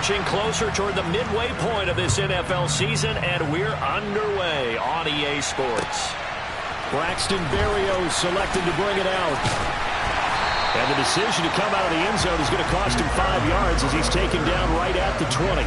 inching closer toward the midway point of this NFL season, and we're underway on EA Sports. Braxton Berrios selected to bring it out. And the decision to come out of the end zone is going to cost him 5 yards as he's taken down right at the 20.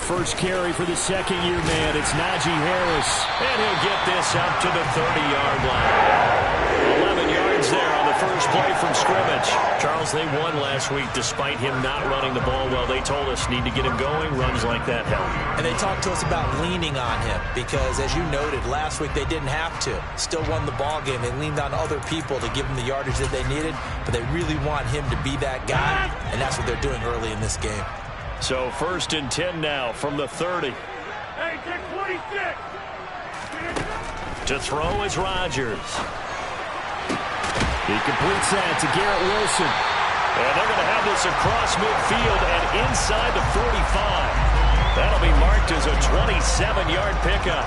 First carry for the second-year man. It's Najee Harris. And he'll get this up to the 30-yard line. 11 yards there on the first play from scrimmage. Charles, they won last week despite him not running the ball well. They told us need to get him going. Runs like that help. And they talked to us about leaning on him because, as you noted, last week they didn't have to. Still won the ball game. They leaned on other people to give them the yardage that they needed, but they really want him to be that guy, and that's what they're doing early in this game. So 1st and 10 now from the 30. Hey, take 26. To throw is Rodgers. He completes that to Garrett Wilson. And they're going to have this across midfield and inside the 45. That'll be marked as a 27-yard pickup.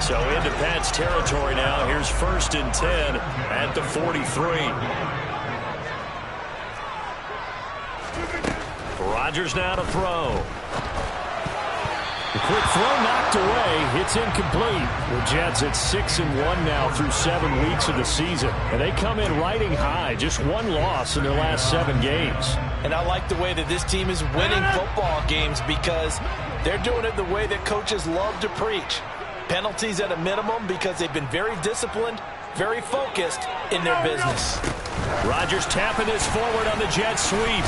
So into Pat's territory now. Here's 1st and 10 at the 43. Rodgers now to throw. The quick throw knocked away. It's incomplete. The Jets at 6-1 now through 7 weeks of the season. And they come in riding high. Just 1 loss in their last 7 games. And I like the way that this team is winning football games because they're doing it the way that coaches love to preach. Penalties at a minimum because they've been very disciplined, very focused in their business. Rodgers tapping this forward on the jet sweep.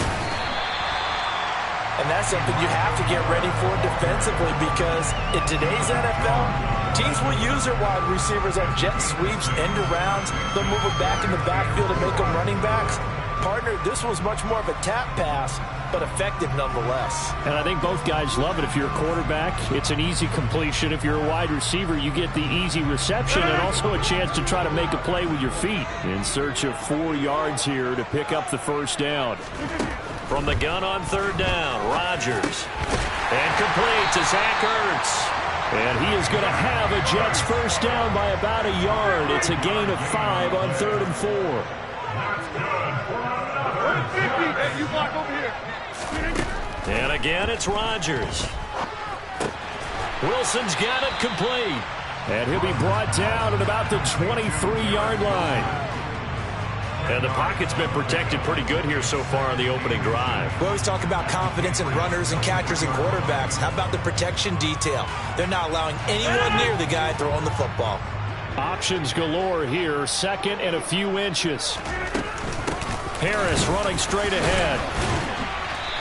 And that's something you have to get ready for defensively because in today's NFL, teams will use their wide receivers on jet sweeps, end arounds. They'll move it back in the backfield and make them running backs. Partner, this was much more of a tap pass, but effective nonetheless. And I think both guys love it. If you're a quarterback, it's an easy completion. If you're a wide receiver, you get the easy reception and also a chance to try to make a play with your feet. In search of 4 yards here to pick up the first down. From the gun on 3rd down, Rodgers. And complete to Zach Ertz. And he is going to have a Jets first down by about a yard. It's a gain of 5 on 3rd and 4. Hey, you block over here. And again, it's Rodgers. Wilson's got it complete. And he'll be brought down at about the 23-yard line. And the pocket's been protected pretty good here so far on the opening drive. We always talk about confidence in runners and catchers and quarterbacks. How about the protection detail? They're not allowing anyone near the guy throwing the football. Options galore here. 2nd and a few inches. Harris running straight ahead.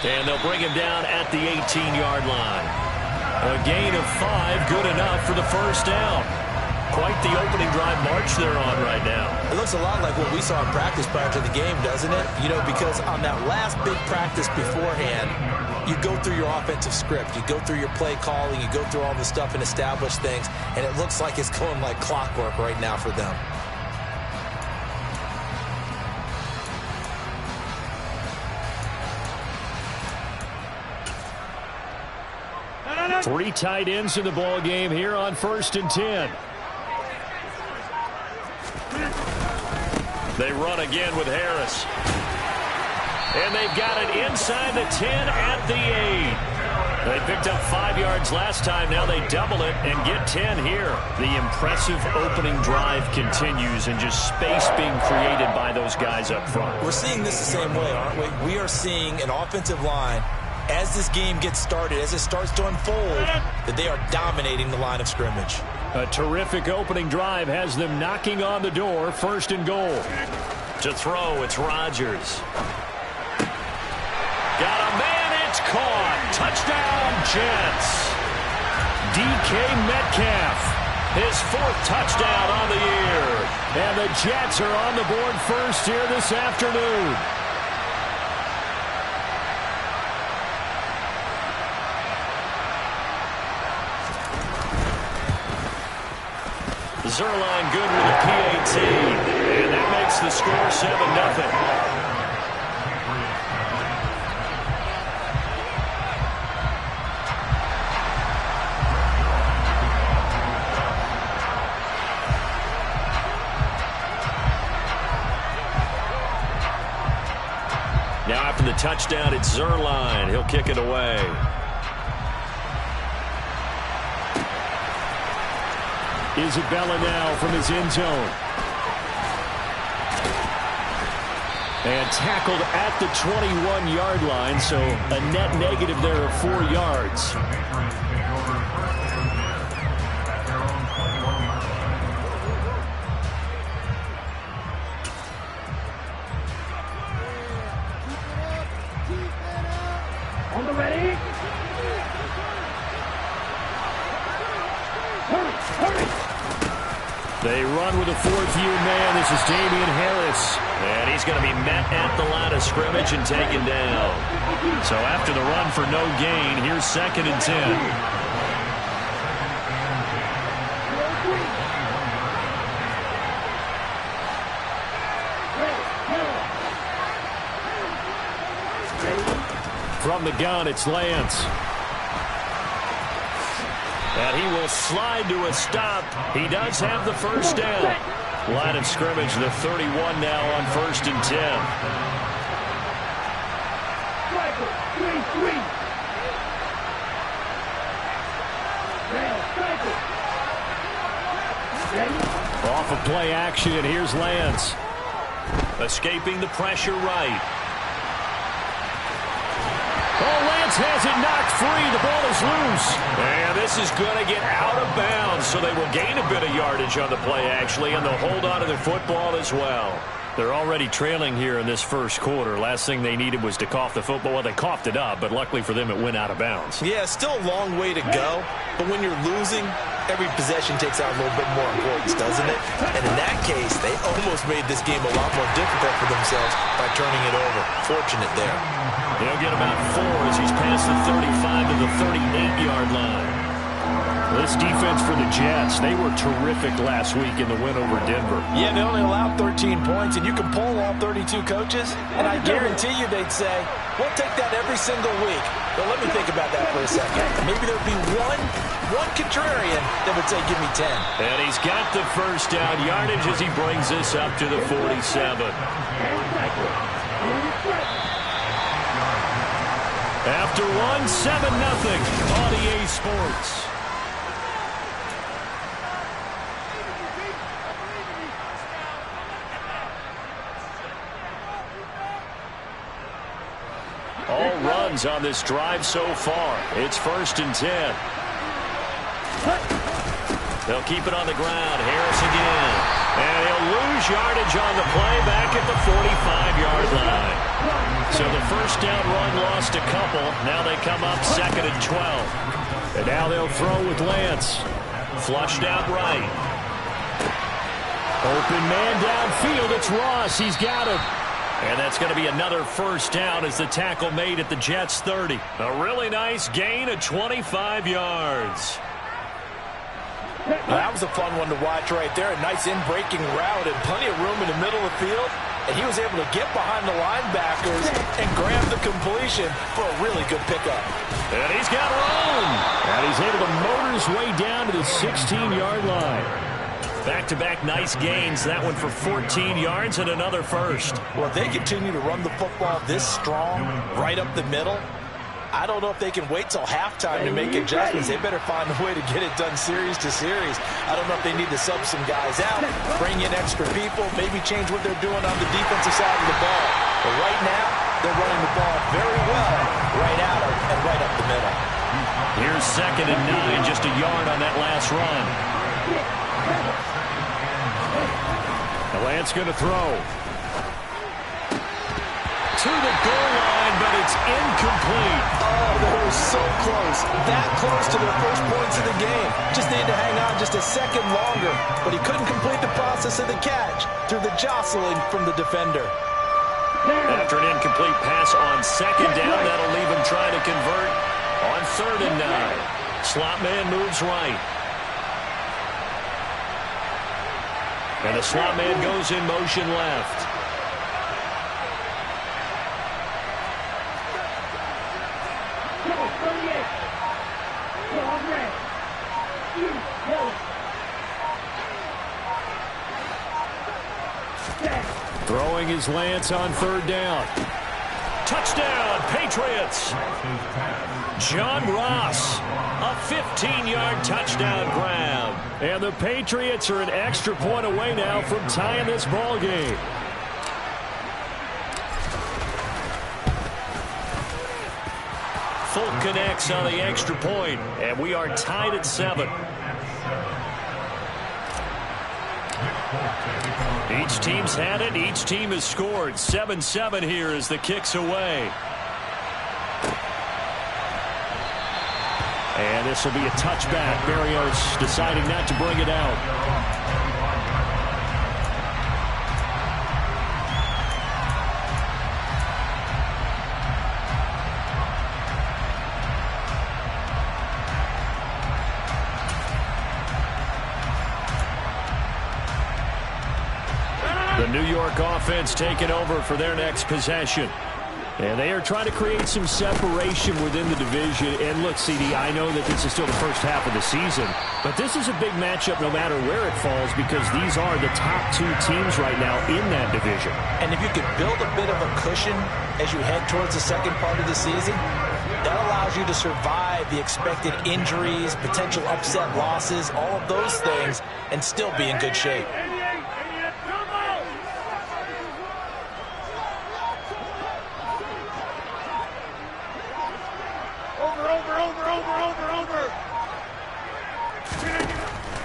And they'll bring him down at the 18-yard line. A gain of 5, good enough for the first down. Quite the opening drive march they're on right now. It looks a lot like what we saw in practice prior to the game, doesn't it? You know, because on that last big practice beforehand, you go through your offensive script. You go through your play calling. You go through all the stuff and establish things. And it looks like it's going like clockwork right now for them. Three tight ends in the ball game here on 1st and 10. They run again with Harris. And they've got it inside the 10 at the 8. They picked up 5 yards last time. Now they double it and get 10 here. The impressive opening drive continues and just space being created by those guys up front. We're seeing this the same way, aren't we? We are seeing an offensive line, as this game gets started, as it starts to unfold, that they are dominating the line of scrimmage. A terrific opening drive has them knocking on the door. 1st and goal. To throw, it's Rodgers. Got a man, it's caught. Touchdown, Jets. DK Metcalf, his 4th touchdown on the year. And the Jets are on the board first here this afternoon. Zerline good with a PAT. And that makes the score 7-0. Now after the touchdown, it's Zerline. He'll kick it away. Isabella now from his end zone. And tackled at the 21-yard line, so a net negative there of 4 yards. On the ready. Hurry. They run with a fourth-year man. This is Damian Harris. And he's going to be met at the line of scrimmage and taken down. So after the run for no gain, here's 2nd and 10. From the gun, it's Lance. And he will slide to a stop. He does have the first down. Line of scrimmage, the 31 now on 1st and 10. Off of play action, here's Lance. Escaping the pressure right. Oh, Lance has it knocked free. The ball is loose. And this is going to get out of bounds, so they will gain a bit of yardage on the play, actually, and they'll hold on to the football as well. They're already trailing here in this first quarter. Last thing they needed was to cough the football. Well, they coughed it up, but luckily for them, it went out of bounds. Yeah, still a long way to go, but when you're losing, every possession takes on a little bit more importance, doesn't it? And in that case, they almost made this game a lot more difficult for themselves by turning it over. Fortunate there. He'll get about 4 as he's past the 35 to the 38-yard line. This defense for the Jets, they were terrific last week in the win over Denver. Yeah, they only allowed 13 points, and you can poll all 32 coaches, and I guarantee you they'd say, we'll take that every single week. But let me think about that for a second. Maybe there'd be one contrarian that would say, give me 10. And he's got the first down yardage as he brings this up to the 47. After 1, 7-0 on EA Sports. All runs on this drive so far. It's 1st and 10. They'll keep it on the ground. Harris again. And he'll lose yardage on the play back at the 45-yard line. So the first down run lost a couple. Now they come up 2nd and 12. And now they'll throw with Lance. Flushed out right. Open man downfield. It's Ross. He's got it. And that's going to be another first down as the tackle made at the Jets' 30. A really nice gain of 25 yards. That was a fun one to watch right there. A nice in-breaking route and plenty of room in the middle of the field. And he was able to get behind the linebackers and grab the completion for a really good pickup. And he's got room. And he's able to motor his way down to the 16-yard line. Back-to-back nice gains. That one for 14 yards and another first. Well, if they continue to run the football this strong, right up the middle, I don't know if they can wait till halftime to make adjustments. They better find a way to get it done series to series. I don't know if they need to sub some guys out, bring in extra people, maybe change what they're doing on the defensive side of the ball. But right now, they're running the ball very well right out and right up the middle. Here's 2nd and 9, just a yard on that last run. Lance going to throw. To the goal line, but it's incomplete. Oh, they were so close. That close to their first points of the game. Just needed to hang on just a second longer. But he couldn't complete the process of the catch through the jostling from the defender. After an incomplete pass on 2nd down, that'll leave him trying to convert on 3rd and 9. Slot man moves right. And the slot man goes in motion left. Throwing his Lance on third down. Touchdown, Patriots. John Ross, a 15-yard touchdown grab. And the Patriots are an extra point away now from tying this ball game. Folk connects on the extra point, and we are tied at 7. Each team's had it. Each team has scored. 7-7 here as the kick's away. And this will be a touchback. Barrios deciding not to bring it out. The New York offense taking over for their next possession. And they are trying to create some separation within the division. And look, CD, I know that this is still the first half of the season, but this is a big matchup no matter where it falls because these are the top 2 teams right now in that division. And if you could build a bit of a cushion as you head towards the second part of the season, that allows you to survive the expected injuries, potential upset losses, all of those things, and still be in good shape.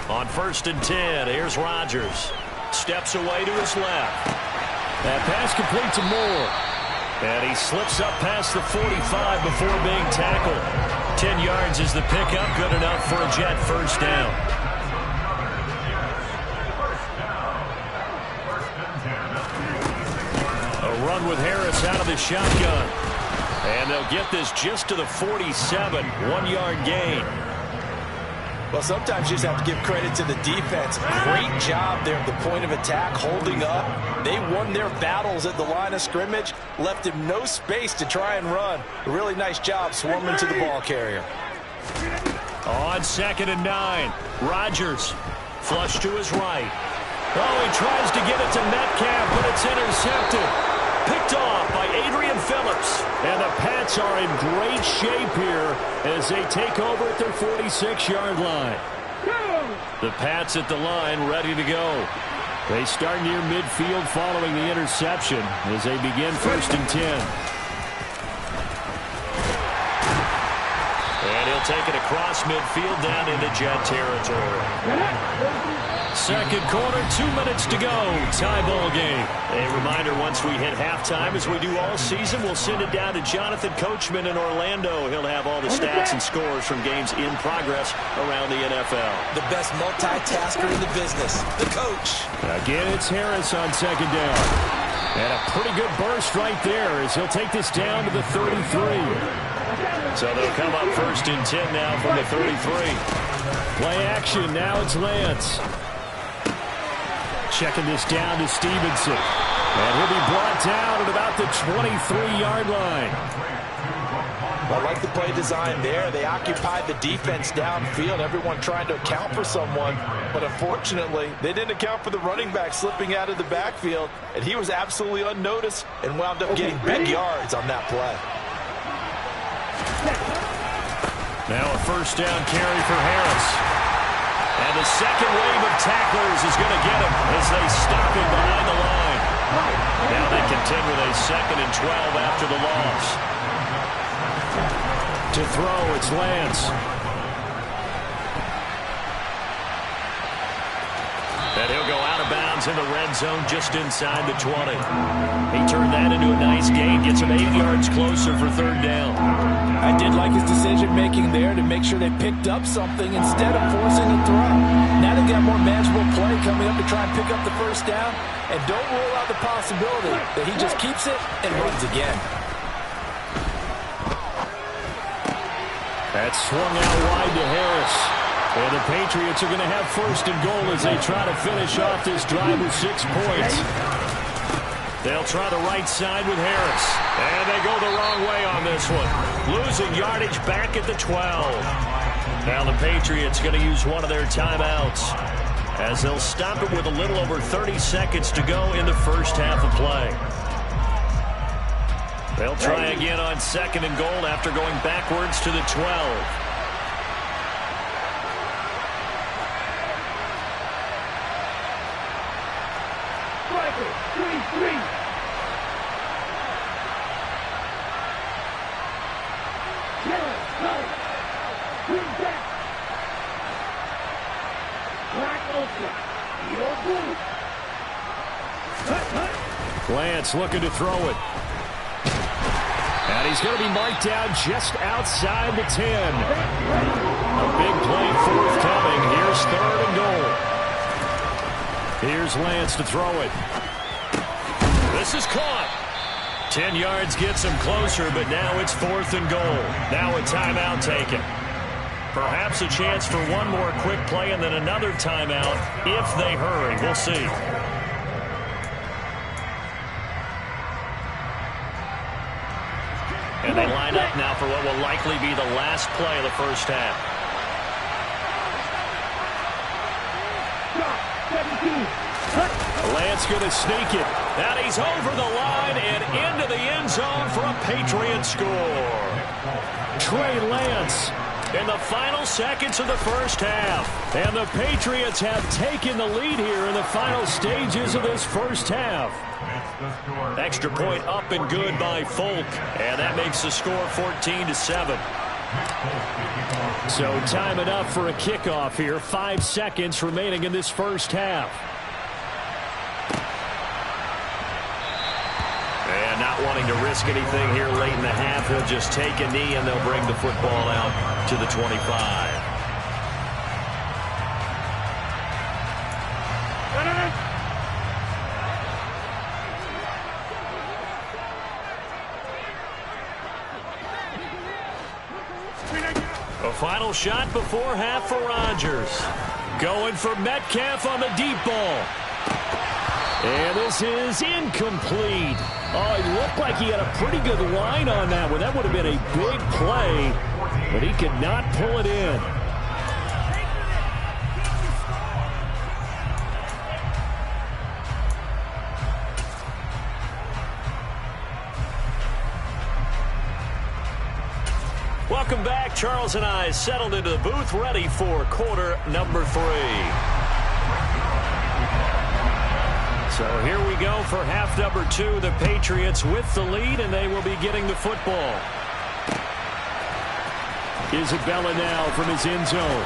On 1st and 10, here's Rodgers. Steps away to his left. That pass complete to Moore. And he slips up past the 45 before being tackled. 10 yards is the pickup. Good enough for a Jet first down. A run with Harris out of the shotgun. And they'll get this just to the 47. 1-yard gain. Well, sometimes you just have to give credit to the defense. Great job there at the point of attack, holding up. They won their battles at the line of scrimmage, left him no space to try and run. A really nice job swarming to the ball carrier. On 2nd and 9, Rodgers flush to his right. Oh, he tries to get it to Metcalf, but it's intercepted. Picked off by Adrian Phillips. And the Pats are in great shape here as they take over at their 46-yard line. The Pats at the line, ready to go. They start near midfield following the interception as they begin 1st and 10. And he'll take it across midfield down into Jet territory. Second quarter, 2 minutes to go. Tie ball game. A reminder, once we hit halftime, as we do all season, we'll send it down to Jonathan Coachman in Orlando. He'll have all the stats and scores from games in progress around the NFL. The best multitasker in the business, the coach. Again, it's Harris on 2nd down. And a pretty good burst right there as he'll take this down to the 33. So they'll come up 1st and 10 now from the 33. Play action. Now it's Lance. Checking this down to Stevenson. And he'll be brought down at about the 23-yard line. I like the play design there. They occupied the defense downfield, everyone trying to account for someone. But unfortunately, they didn't account for the running back slipping out of the backfield. And he was absolutely unnoticed and wound up getting big yards on that play. Now a 1st down carry for Harris. And the second wave of tacklers is going to get him as they stop him behind the line. Now they contend with a 2nd and 12 after the loss. To throw, it's Lance. And he'll go out of bounds in the red zone just inside the 20. He turned that into a nice gain, gets him 8 yards closer for 3rd down. I did like his decision-making there to make sure they picked up something instead of forcing a throw. Now they've got more manageable play coming up to try and pick up the 1st down. And don't rule out the possibility that he just keeps it and runs again. That's swung out wide to Harris. And the Patriots are going to have first and goal as they try to finish off this drive with 6 points. They'll try the right side with Harris. And they go the wrong way on this one. Losing yardage back at the 12. Now the Patriots going to use one of their timeouts as they'll stop it with a little over 30 seconds to go in the first half of play. They'll try again on second and goal after going backwards to the 12. Lance looking to throw it. And he's going to be marked down just outside the 10. A big play forthcoming. Here's third and goal. Here's Lance to throw it. This is caught. 10 yards gets him closer, but now it's fourth and goal. Now a timeout taken. Perhaps a chance for one more quick play and then another timeout if they hurry. We'll see. And they line up now for what will likely be the last play of the first half. Lance going to sneak it. And he's over the line and into the end zone for a Patriot score. Trey Lance In the final seconds of the first half. And the Patriots have taken the lead here in the final stages of this first half. Extra point up and good by Folk. And that makes the score 14-7. So time enough for a kickoff here. 5 seconds remaining in this first half. And not wanting to risk anything here late in the half, he'll just take a knee and they'll bring the football out to the 25. A final shot before half for Rodgers. Going for Metcalf on the deep ball. And this is incomplete. Oh, it looked like he had a pretty good line on that one. That would have been a big play, but he could not pull it in. Welcome back. Charles and I settled into the booth, ready for quarter number 3. So here we go for half number 2. The Patriots with the lead, and they will be getting the football. Isabella now from his end zone.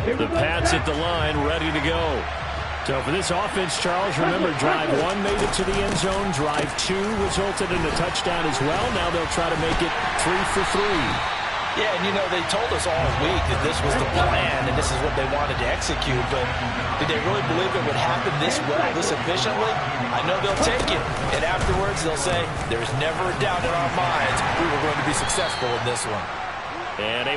The Pats at the line, ready to go. So for this offense, Charles, remember, drive 1 made it to the end zone. Drive 2 resulted in a touchdown as well. Now they'll try to make it 3 for 3. Yeah, and you know, they told us all week that this was the plan and this is what they wanted to execute, but did they really believe it would happen this well, this efficiently? I know they'll take it, and afterwards they'll say, there's never a doubt in our minds we were going to be successful in this one. And a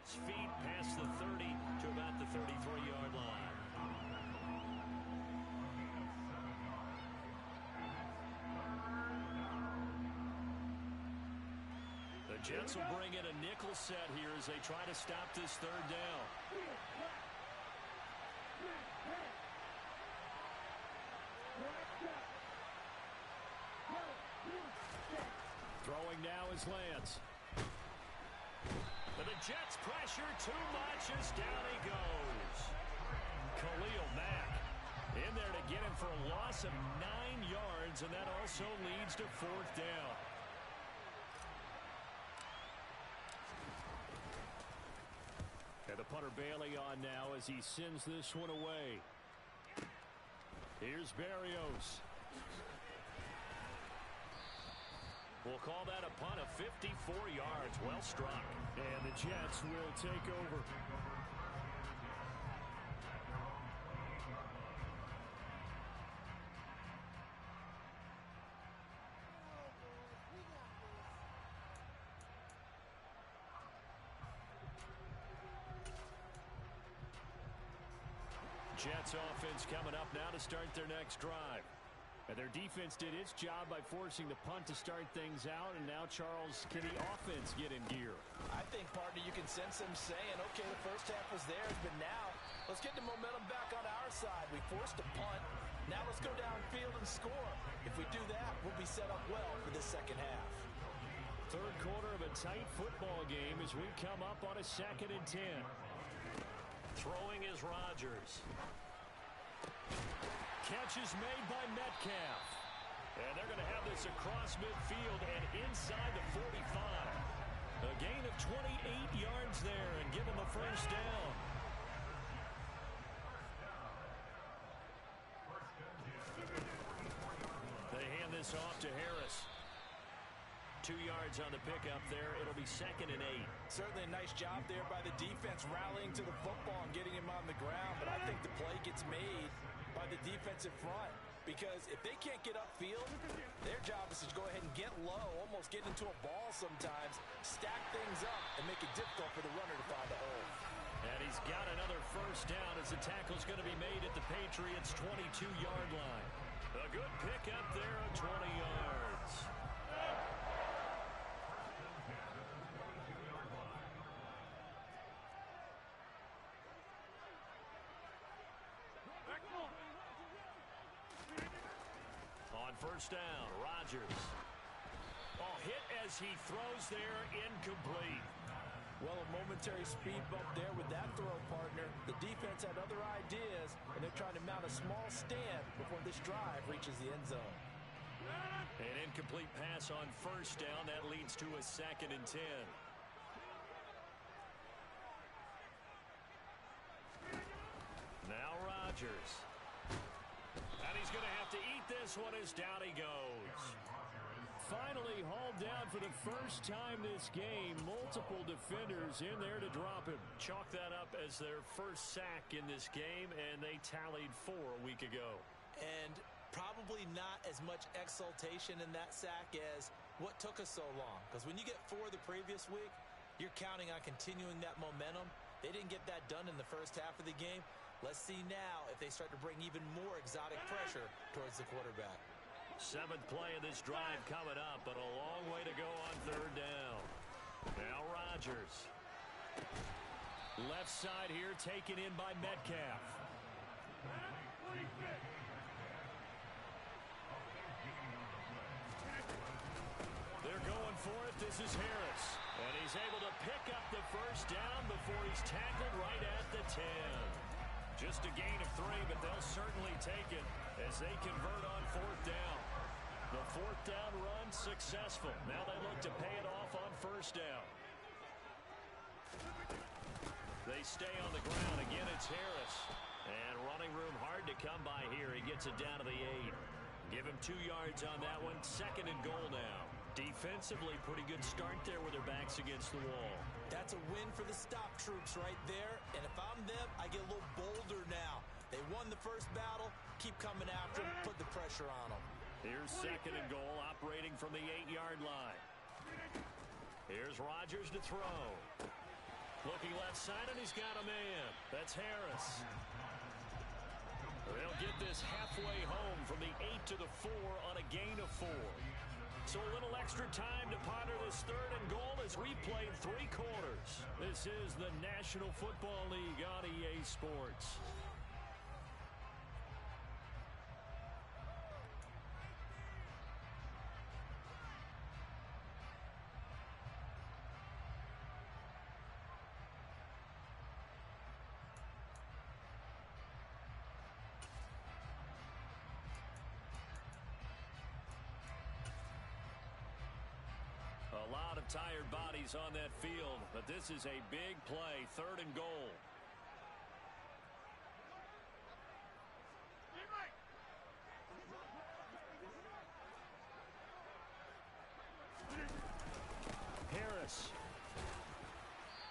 his feet past the 30 to about the 33-yard line. The Jets will bring in a nickel set here as they try to stop this third down. Throwing now is Lance. But the Jets pressure too much as down he goes. Khalil Mack in there to get him for a loss of 9 yards, and that also leads to 4th down. And the punter Bailey on now as he sends this one away. Here's Berrios. We'll call that a punt of 54 yards. Well struck. And the Jets will take over. Jets offense coming up now to start their next drive. And their defense did its job by forcing the punt to start things out. And now, Charles, can the offense get in gear? I think, partner, you can sense them saying, okay, the first half was theirs, but now let's get the momentum back on our side. We forced a punt. Now let's go downfield and score. If we do that, we'll be set up well for the second half. Third quarter of a tight football game as we come up on a 2nd and 10. Throwing is Rodgers. Catch is made by Metcalf. And they're going to have this across midfield and inside the 45. A gain of 28 yards there and give them a first down. They hand this off to Harris. 2 yards on the pickup there. It'll be 2nd and 8. Certainly a nice job there by the defense rallying to the football and getting him on the ground. But I think the play gets made by the defensive front, because if they can't get upfield, their job is to go ahead and get low, almost get into a ball sometimes, stack things up, and make it difficult for the runner to find a hole. And he's got another first down as the tackle's going to be made at the Patriots' 22-yard line. A good pickup there of 20 yards. On first down, Rodgers. Oh, hit as he throws there, incomplete. Well, a momentary speed bump there with that throw, partner. The defense had other ideas, and they're trying to mount a small stand before this drive reaches the end zone. An incomplete pass on first down. That leads to a 2nd and 10. Now Rodgers. And he's going to have to eat this one as down he goes. Finally hauled down for the first time this game. Multiple defenders in there to drop him. Chalk that up as their first sack in this game, and they tallied 4 a week ago. And probably not as much exultation in that sack as what took us so long. Because when you get 4 the previous week, you're counting on continuing that momentum. They didn't get that done in the first half of the game. Let's see now if they start to bring even more exotic pressure towards the quarterback. 7th play of this drive coming up, but a long way to go on third down. Now Rodgers. Left side here taken in by Metcalf. They're going for it. This is Harris. And he's able to pick up the first down before he's tackled right at the 10. Just a gain of 3, but they'll certainly take it as they convert on 4th down. The 4th down run successful. Now they look to pay it off on first down. They stay on the ground. Again, it's Harris. And running room hard to come by here. He gets it down to the 8. Give him 2 yards on that one. 2nd and goal now. Defensively, pretty good start there with their backs against the wall. That's a win for the stop troops right there. And if I'm them, I get a little bolder now. They won the first battle. Keep coming after them. Put the pressure on them. Here's 2nd and goal, operating from the 8-yard line. Here's Rodgers to throw. Looking looking left side, and he's got a man. That's Harris. They'll get this halfway home from the 8 to the 4 on a gain of 4. So a little extra time to ponder this 3rd and goal as we played 3 quarters. This is the National Football League on EA Sports. A lot of tired bodies on that field, but this is a big play, 3rd and goal. Harris.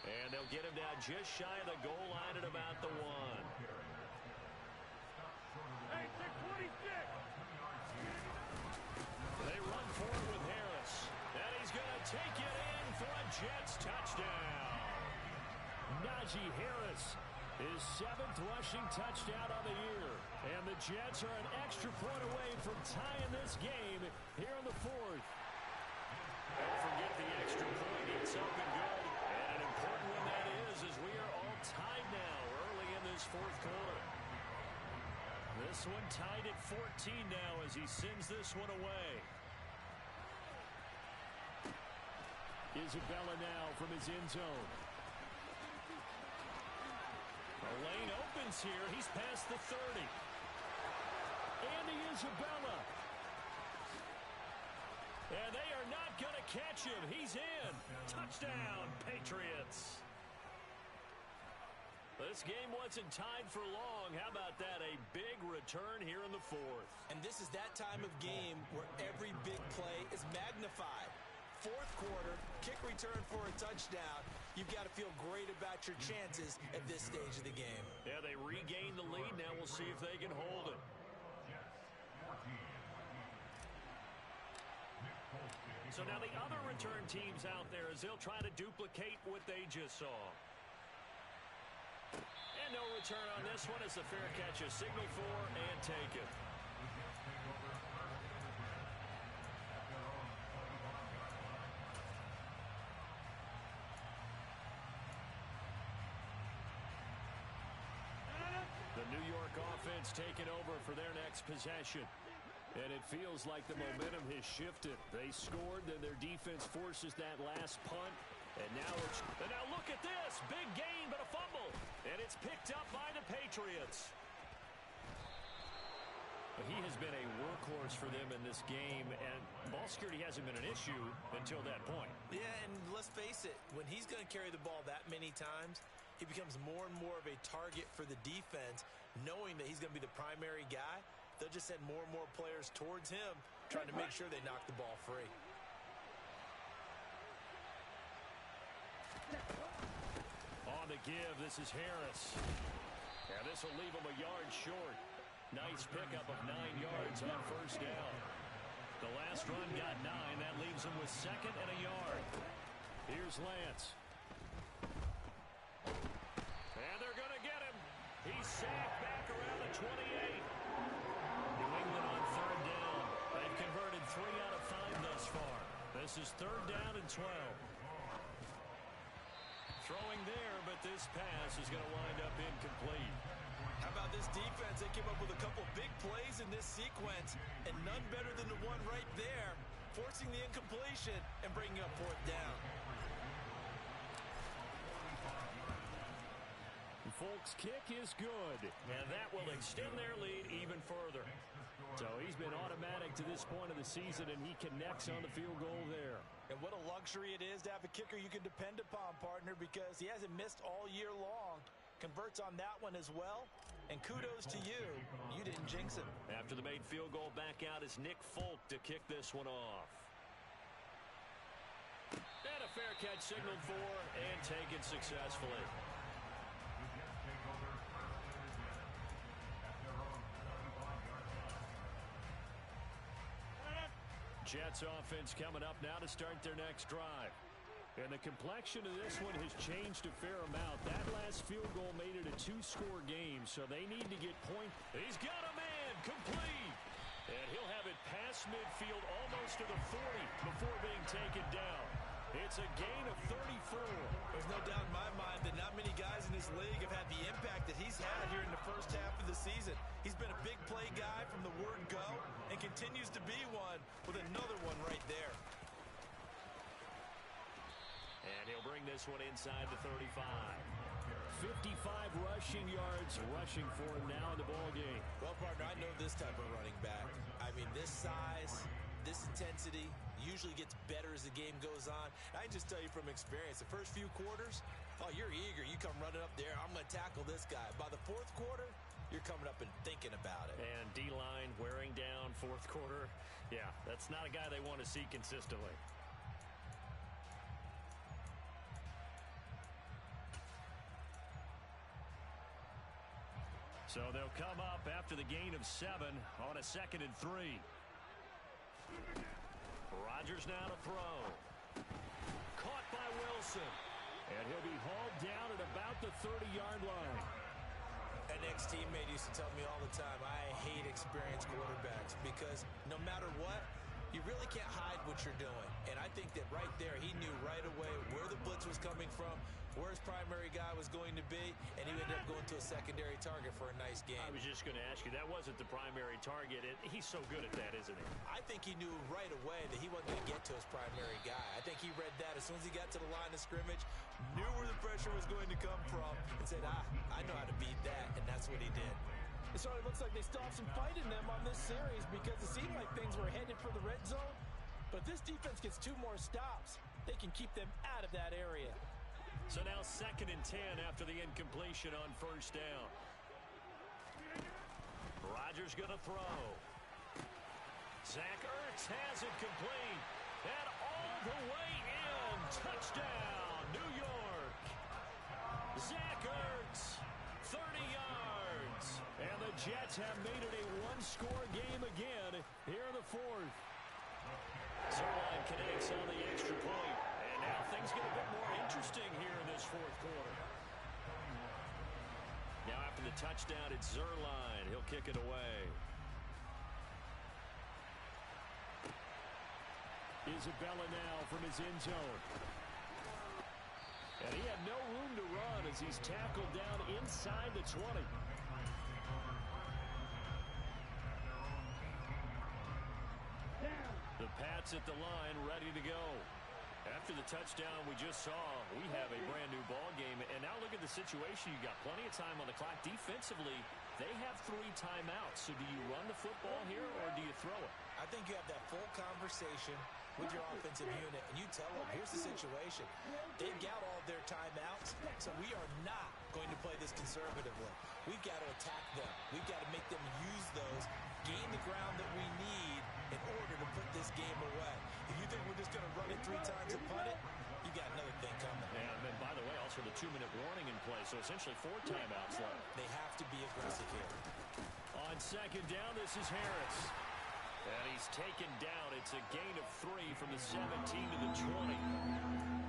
And they'll get him down just shy of the goal line at about the 1. Hey, 626! They run for it with Harris. And he's going to take it in for a Jets touchdown. Najee Harris, his 7th rushing touchdown on the year. And the Jets are an extra point away from tying this game here in the 4th. Don't forget the extra point. It's up and good. And an important one that is, as we are all tied now early in this 4th quarter. This one tied at 14 now as he sends this one away. Isabella now from his end zone. The lane opens here. He's past the 30. Andy Isabella. And they are not going to catch him. He's in. Touchdown, Patriots. This game wasn't tied for long. How about that? A big return here in the 4th. And this is that time of game where every big play is magnified. 4th quarter, kick return for a touchdown. You've got to feel great about your chances at this stage of the game. Yeah, they regain the lead. Now we'll see if they can hold it. So now the other return teams out there as they'll try to duplicate what they just saw. And no return on this one as the fair catch is signaled for and taken. The New York offense taking over for their next possession. And it feels like the momentum has shifted. They scored, then their defense forces that last punt. And now look at this. Big gain, but a fumble. And it's picked up by the Patriots. He has been a workhorse for them in this game, and ball security hasn't been an issue until that point. Yeah, and let's face it, when he's going to carry the ball that many times, he becomes more and more of a target for the defense, knowing that he's going to be the primary guy. They'll just send more and more players towards him, trying to make sure they knock the ball free. On the give, this is Harris. And this will leave him a yard short. Nice pickup of 9 yards on 1st down. The last run got 9. That leaves him with 2nd and a yard. Here's Lance. And they're going to get him. He's sacked back around the 28. New England on 3rd down. They've converted 3 out of 5 thus far. This is 3rd down and 12. Throwing there, but this pass is going to wind up incomplete. How about this defense? They came up with a couple big plays in this sequence, and none better than the one right there, forcing the incompletion and bringing up 4th down. Folk's kick is good. And that will extend their lead even further. So he's been automatic to this point of the season, and he connects on the field goal there. And what a luxury it is to have a kicker you can depend upon, partner, because he hasn't missed all year long. Converts on that one as well. And kudos to you. You didn't jinx him. After the made field goal, back out is Nick Folk to kick this one off. And a fair catch signaled for and taken successfully. Jets offense coming up now to start their next drive. And the complexion of this one has changed a fair amount. That last field goal made it a two-score game, so they need to get points. He's got a man, complete. And he'll have it past midfield almost to the 40 before being taken down. It's a gain of 34. There's no doubt in my mind that not many guys in this league have had the impact that he's had here in the first half of the season. He's been a big play guy from the word go and continues to be one with another one right there. And he'll bring this one inside the 35. 55 rushing yards rushing for him now in the ball game. Well, partner, I know this type of running back. I mean, this size, this intensity usually gets better as the game goes on. I can just tell you from experience, the first few quarters, oh, you're eager. You come running up there, I'm going to tackle this guy. By the fourth quarter, you're coming up and thinking about it. And D-line wearing down fourth quarter. Yeah, that's not a guy they want to see consistently. So they'll come up after the gain of 7 on a 2nd and 3. Rodgers now to throw. Caught by Wilson. And he'll be hauled down at about the 30-yard line. An ex-teammate used to tell me all the time, I hate experienced quarterbacks because no matter what, you really can't hide what you're doing. And I think that right there, he knew right away where the blitz was coming from, where his primary guy was going to be, and he ended up going to a secondary target for a nice game. I was just going to ask you, that wasn't the primary target. He's so good at that, isn't he? I think he knew right away that he wasn't going to get to his primary guy. I think he read that as soon as he got to the line of scrimmage, knew where the pressure was going to come from, and said, I know how to beat that, and that's what he did. It certainly looks like they still have some fight in them on this series because it seemed like things were headed for the red zone. But this defense gets 2 more stops. They can keep them out of that area. So now 2nd and 10 after the incompletion on first down. Rodgers going to throw. Zach Ertz has it complete. And all the way in. Touchdown, New York. Zach Ertz, 30 yards. And the Jets have made it a one-score game again here in the 4th. Zerline connects on the extra point. And now things get a bit more interesting here in this 4th quarter. Now after the touchdown, it's Zerline. He'll kick it away. Isabella now from his end zone. And he had no room to run as he's tackled down inside the 20. The Pats at the line, ready to go. After the touchdown we just saw, we have a brand new ball game. And now look at the situation. You got plenty of time on the clock. Defensively, they have 3 timeouts. So do you run the football here or do you throw it? I think you have that full conversation with your offensive unit, and you tell them, here's the situation. They've got all their timeouts, so we are not going to play this conservatively. We've got to attack them. We've got to make them use those, gain the ground that we need in order to put this game away. If you think we're just going to run it 3 times and punt it, you got another thing coming. And then, by the way, also the 2-minute warning in play, so essentially 4 timeouts left. They have to be aggressive here. On 2nd down, this is Harris. And he's taken down. It's a gain of 3 from the 17 to the 20.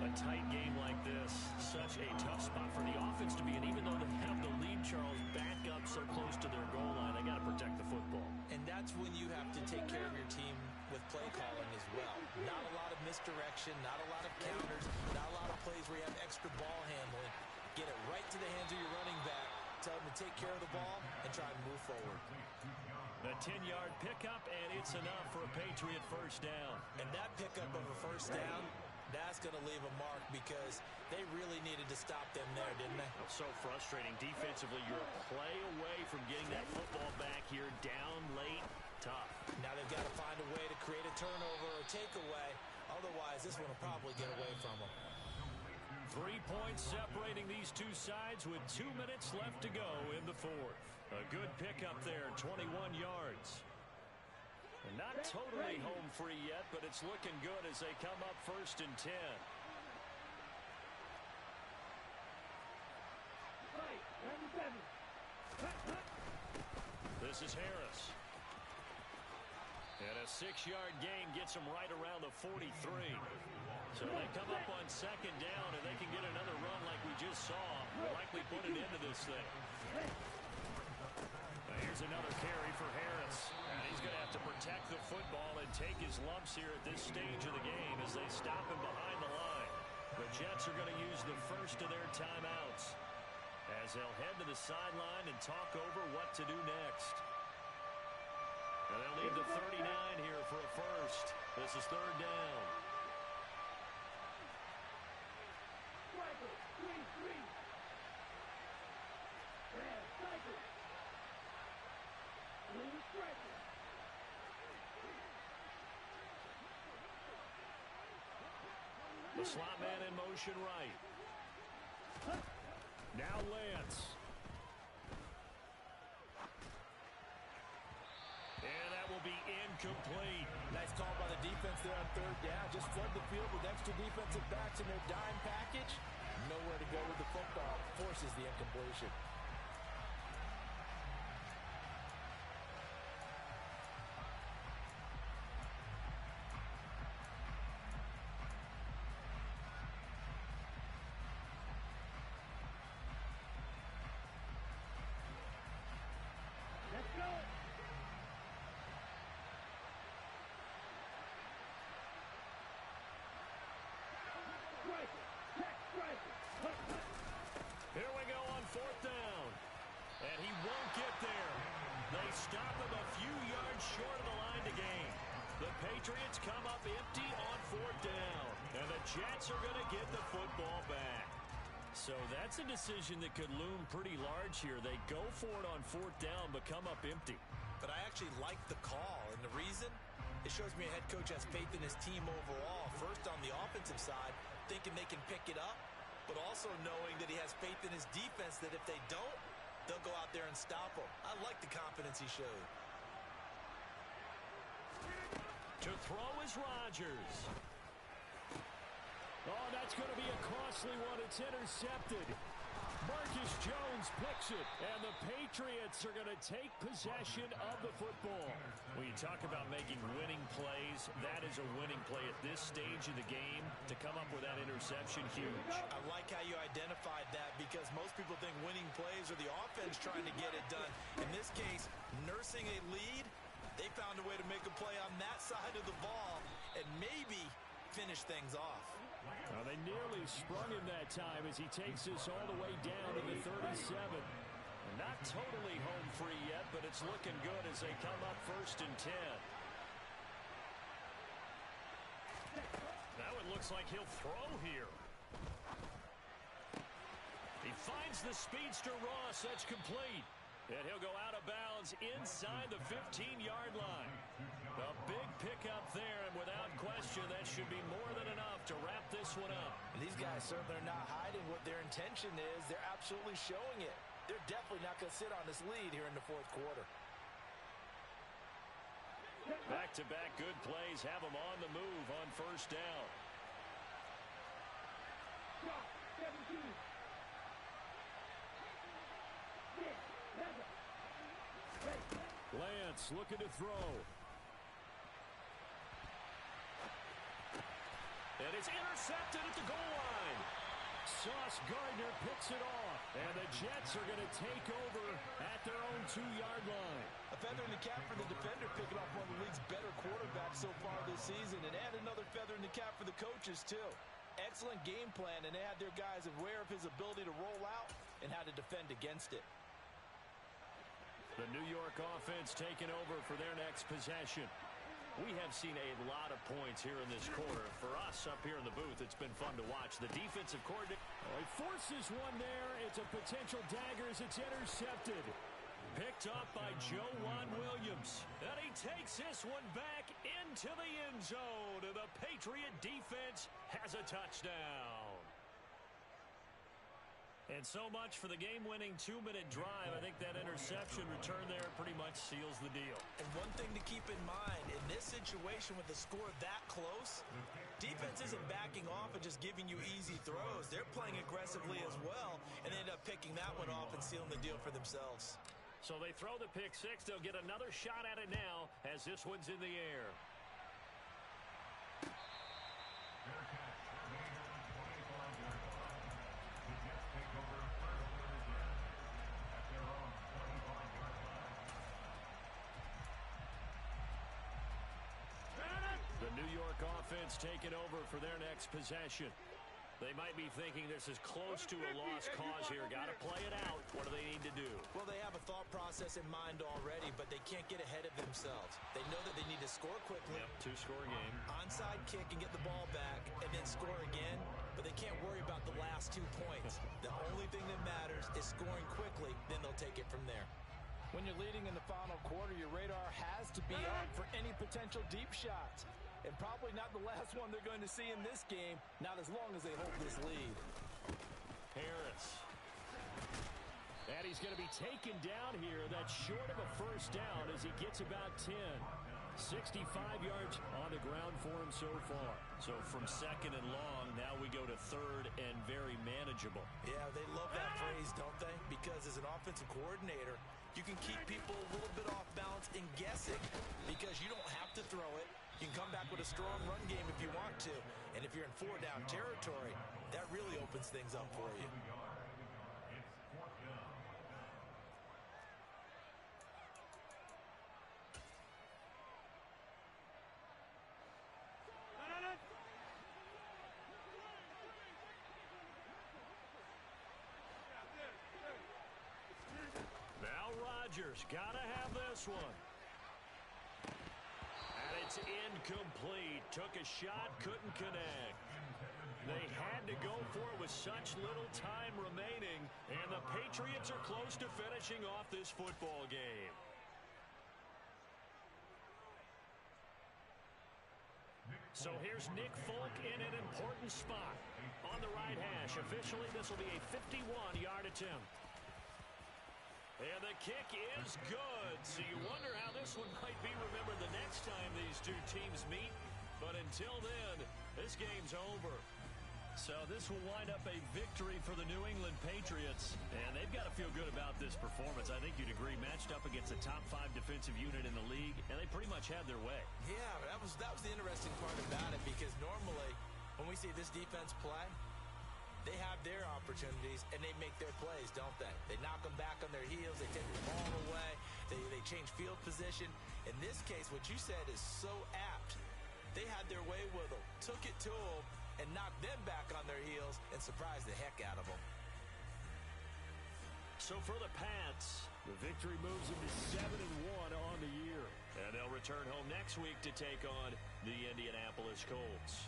A tight game like this, such a tough spot for the offense to be in. Even though they have the lead, Charles, back up so close to their goal line, they got to protect the football. And that's when you have to take care of your team with play calling as well. Not a lot of misdirection, not a lot of counters, not a lot of plays where you have extra ball handling. Get it right to the hands of your running back. Tell them to take care of the ball and try and move forward. A 10-yard pickup, and it's enough for a Patriot first down. And that pickup of a first down, that's going to leave a mark because they really needed to stop them there, didn't they? So frustrating. Defensively, you're a play away from getting that football back here, down late, tough. Now they've got to find a way to create a turnover or takeaway. Otherwise, this one will probably get away from them. 3 points separating these two sides with 2 minutes left to go in the 4th. A good pickup there, 21 yards. And not totally home free yet, but it's looking good as they come up 1st and 10. This is Harris. And a 6-yard gain gets him right around the 43. So they come up on second down, and they can get another run like we just saw. We'll likely put an end to this thing. Here's another carry for Harris. And he's going to have to protect the football and take his lumps here at this stage of the game as they stop him behind the line. The Jets are going to use the first of their timeouts as they'll head to the sideline and talk over what to do next. And they'll leave the 39 here for a first. This is third down. The slot man in motion right. Now Lance. And that will be incomplete. Nice call by the defense there on third down. Just flood the field with extra defensive backs in their dime package. Nowhere to go with the football. Forces the incompletion. Here we go on fourth down. And he won't get there. They stop him a few yards short of the line to gain. The Patriots come up empty on fourth down. And the Jets are going to get the football back. So that's a decision that could loom pretty large here. They go for it on fourth down but come up empty. But I actually like the call. And the reason? It shows me a head coach has faith in his team overall. First on the offensive side, thinking they can pick it up, but also knowing that he has faith in his defense that if they don't, they'll go out there and stop him. I like the confidence he showed. To throw is Rodgers. Oh, that's going to be a costly one. It's intercepted. Marcus Jones picks it, and the Patriots are going to take possession of the football. When you talk about making winning plays, that is a winning play at this stage of the game. To come up with that interception, huge. I like how you identified that because most people think winning plays are the offense trying to get it done. In this case, nursing a lead, they found a way to make a play on that side of the ball and maybe finish things off. Well, they nearly sprung him that time as he takes this all the way down to the 37. Not totally home free yet, but it's looking good as they come up first and 10. Now it looks like he'll throw here. He finds the speedster Ross. That's complete. And he'll go out of bounds inside the 15-yard line. A big pickup there, and without question, that should be more than enough to wrap this one up. And these guys certainly are not hiding what their intention is. They're absolutely showing it. They're definitely not going to sit on this lead here in the fourth quarter. Back-to-back good plays have them on the move on first down. Lance looking to throw. And it's intercepted at the goal line. Sauce Gardner picks it off. And the Jets are going to take over at their own 2-yard line. A feather in the cap for the defender, picking off one of the league's better quarterbacks so far this season. And add another feather in the cap for the coaches, too. Excellent game plan, and they had their guys aware of his ability to roll out and how to defend against it. The New York offense taking over for their next possession. We have seen a lot of points here in this quarter. For us up here in the booth, it's been fun to watch. The defensive coordinator. Oh, he forces one there. It's a potential dagger as it's intercepted. Picked up by Joejuan Williams. And he takes this one back into the end zone. And the Patriot defense has a touchdown. And so much for the game-winning 2-minute drive. I think that interception return there pretty much seals the deal. And one thing to keep in mind, in this situation with the score that close, defense isn't backing off and just giving you easy throws. They're playing aggressively as well and end up picking that one off and sealing the deal for themselves. So they throw the pick six. They'll get another shot at it now as this one's in the air. offense taking over for their next possession. They might be thinking this is close to a lost cause here. Got to play it out. What do they need to do? Well, they have a thought process in mind already, but they can't get ahead of themselves. They know that they need to score quickly. Yep, two-score game. Onside kick and get the ball back and then score again, but they can't worry about the last 2 points. The only thing that matters is scoring quickly, then they'll take it from there. When you're leading in the final quarter, your radar has to be up for any potential deep shots. And probably not the last one they're going to see in this game, not as long as they hold this lead. Harris. And he's going to be taken down here. That's short of a first down as he gets about 10. 65 yards on the ground for him so far. So from second and long, now we go to third and very manageable. Yeah, they love that phrase, don't they? Because as an offensive coordinator, you can keep people a little bit off balance and guessing because you don't have to throw it. You can come back with a strong run game if you want to. And if you're in 4-down territory, that really opens things up for you. Now Rodgers got to have this one. And it's incomplete. Took a shot, couldn't connect. They had to go for it with such little time remaining, and the Patriots are close to finishing off this football game. So here's Nick Folk in an important spot on the right hash. Officially, this will be a 51-yard attempt. And the kick is good. So you wonder how this one might be remembered the next time these two teams meet. But until then, this game's over. So this will wind up a victory for the New England Patriots. And they've got to feel good about this performance. I think you'd agree, matched up against the top 5 defensive unit in the league. And they pretty much had their way. Yeah, that was the interesting part about it, because normally when we see this defense play, they have their opportunities, and they make their plays, don't they? They knock them back on their heels. They take the ball away. They change field position. In this case, what you said is so apt. They had their way with them, took it to them, and knocked them back on their heels and surprised the heck out of them. So for the Pats, the victory moves them to 7-1 on the year. And they'll return home next week to take on the Indianapolis Colts.